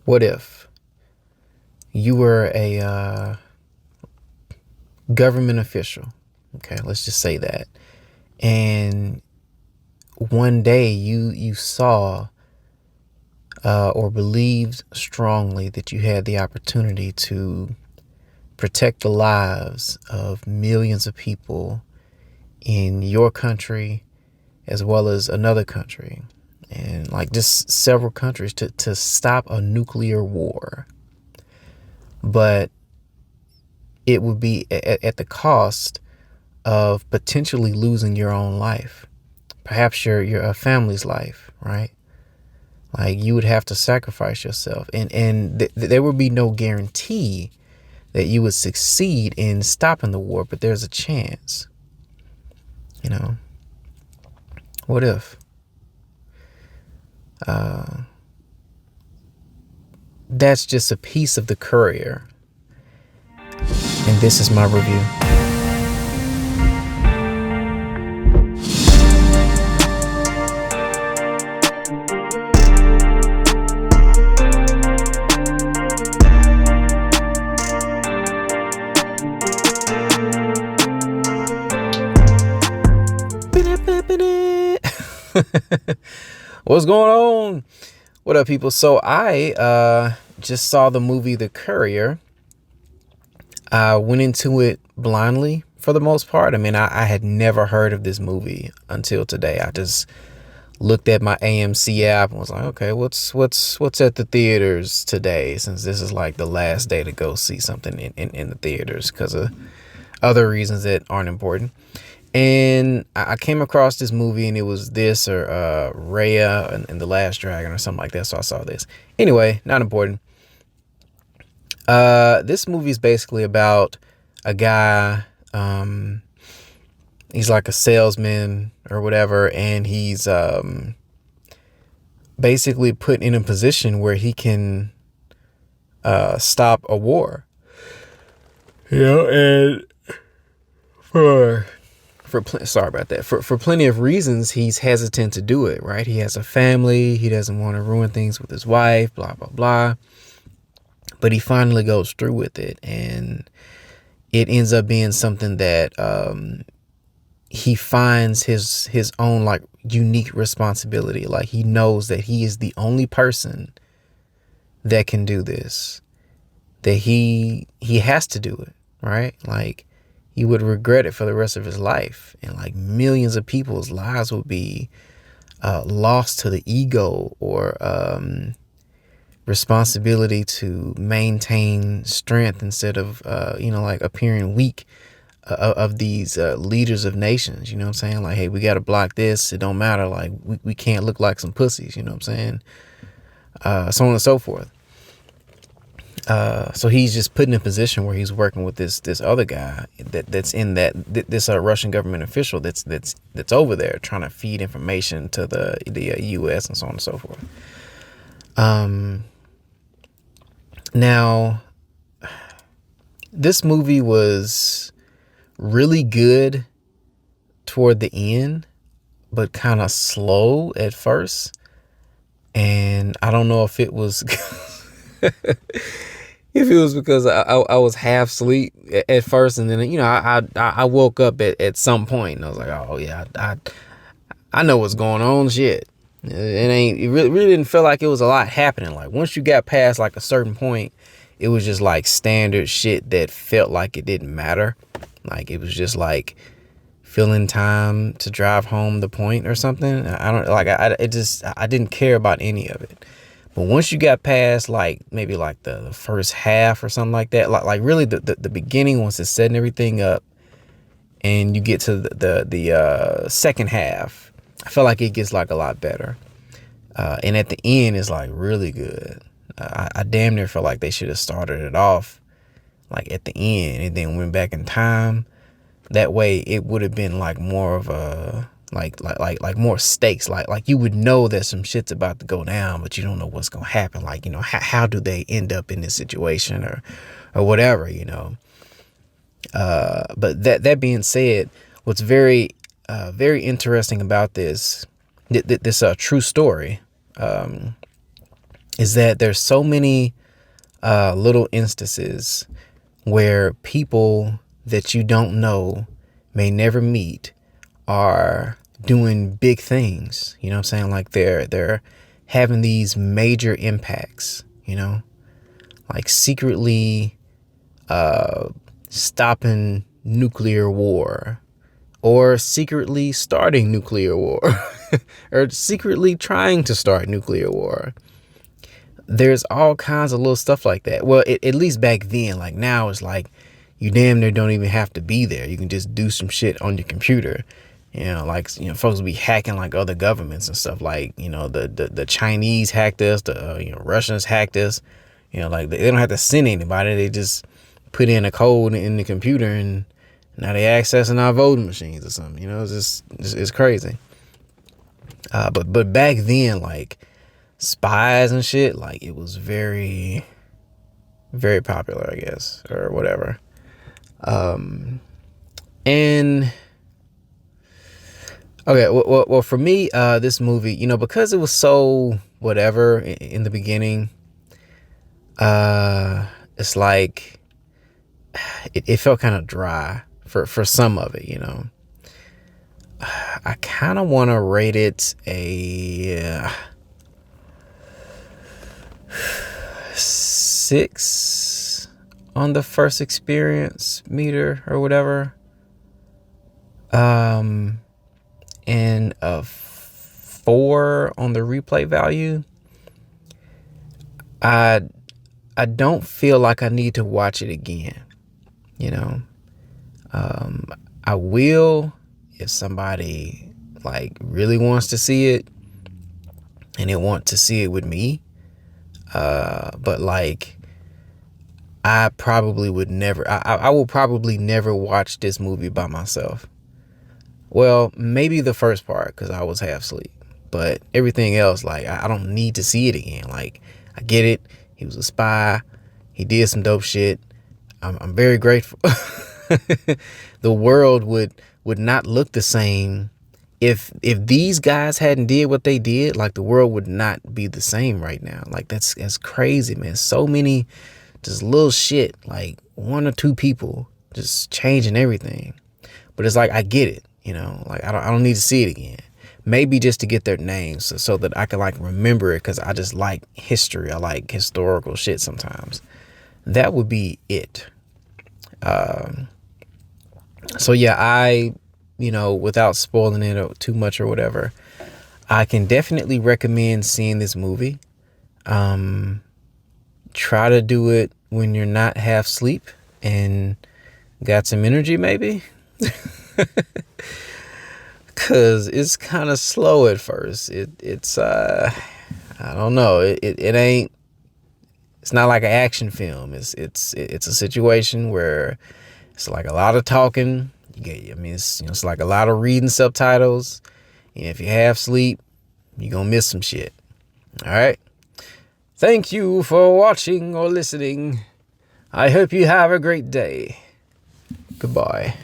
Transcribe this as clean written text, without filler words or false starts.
What if you were a government official? Okay, let's just say that. And one day you saw or believed strongly that you had the opportunity to protect the lives of millions of people in your country as well as another country, and like just several countries, to stop a nuclear war. But it would be at the cost of potentially losing your own life, perhaps your family's life, right? Like you would have to sacrifice yourself, and there would be no guarantee that you would succeed in stopping the war, but there's a chance. You know, what if? That's just a piece of the Courier, and this is my review. What's going on? What up, people? So I just saw the movie The Courier. I went into it blindly for the most part. I mean, I had never heard of this movie until today. I just looked at my AMC app and was like, okay, what's at the theaters today, since this is like the last day to go see something in the theaters because of other reasons that aren't important. And I came across this movie, and it was this or Raya and the Last Dragon or something like that. So I saw this. Anyway, not important. This movie is basically about a guy. He's like a salesman or whatever, and he's basically put in a position where he can stop a war. You know, and sorry about that. For plenty of reasons, he's hesitant to do it, right? He has a family. He doesn't want to ruin things with his wife, blah, blah, blah. But he finally goes through with it. And it ends up being something that he finds his own like unique responsibility. Like he knows that he is the only person that can do this, that he has to do it, right? Like, he would regret it for the rest of his life. And like millions of people's lives would be lost to the ego or responsibility to maintain strength instead of, like appearing weak of these leaders of nations. You know what I'm saying? Like, hey, we got to block this. It don't matter. Like, we can't look like some pussies. You know what I'm saying? So on and so forth. So he's just put in a position where he's working with this other guy that's in this Russian government official that's over there trying to feed information to the U.S. and so on and so forth. Now, this movie was really good toward the end, but kind of slow at first. And I don't know if it was if it was because I was half asleep at first, and then I woke up at some point, and I was like, oh yeah, I know what's going on. Shit, it really didn't feel like it was a lot happening. Like once you got past like a certain point, it was just like standard shit that felt like it didn't matter. Like it was just like filling time to drive home the point or something. I didn't care about any of it. But once you got past like maybe like the first half or something like that, like really the beginning, once it's setting everything up, and you get to the second half, I feel like it gets like a lot better. And at the end, it's like really good. I damn near feel like they should have started it off like at the end and then went back in time. That way, it would have been like more of a like more stakes. Like you would know that some shit's about to go down, but you don't know what's gonna happen. Like, how do they end up in this situation or whatever, But that being said, what's very interesting about this true story is that there's so many little instances where people that you don't know, may never meet, are doing big things. You know what I'm saying? Like they're having these major impacts, you know, like secretly stopping nuclear war, or secretly starting nuclear war, or secretly trying to start nuclear war. There's all kinds of little stuff like that. Well, at least back then. Like now it's like you damn near don't even have to be there. You can just do some shit on your computer. You know, like, you know, folks will be hacking like other governments and stuff. Like, you know, the Chinese hacked us, the Russians hacked us. You know, like they don't have to send anybody. They just put in a code in the computer, and now they accessing our voting machines or something. You know, it's crazy. But back then, like spies and shit, like it was very, very popular, I guess, or whatever. And okay, well, for me, this movie, you know, because it was so whatever in the beginning, it's like it felt kind of dry for some of it, you know. I kind of want to rate it a 6 on the first experience meter or whatever, and a 4 on the replay value. I don't feel like I need to watch it again, you know. I will if somebody like really wants to see it and they want to see it with me. But like, I probably would never, I will probably never watch this movie by myself. Well, maybe the first part, because I was half asleep, but everything else, like, I don't need to see it again. Like, I get it. He was a spy. He did some dope shit. I'm very grateful. The world would not look the same if these guys hadn't did what they did. Like, the world would not be the same right now. Like, that's crazy, man. So many just little shit, like 1 or 2 people just changing everything. But it's like, I get it, you know. Like, I don't need to see it again. Maybe just to get their names so that I can like remember it, because I just like history. I like historical shit sometimes. That would be it. So yeah, you know, without spoiling it too much or whatever, I can definitely recommend seeing this movie. Try to do it when you're not half asleep and got some energy, maybe. Cause it's kind of slow at first. It's I don't know. It ain't. It's not like an action film. It's a situation where it's like a lot of talking. It's like a lot of reading subtitles. And if you half sleep, you're gonna miss some shit. All right. Thank you for watching or listening. I hope you have a great day. Goodbye.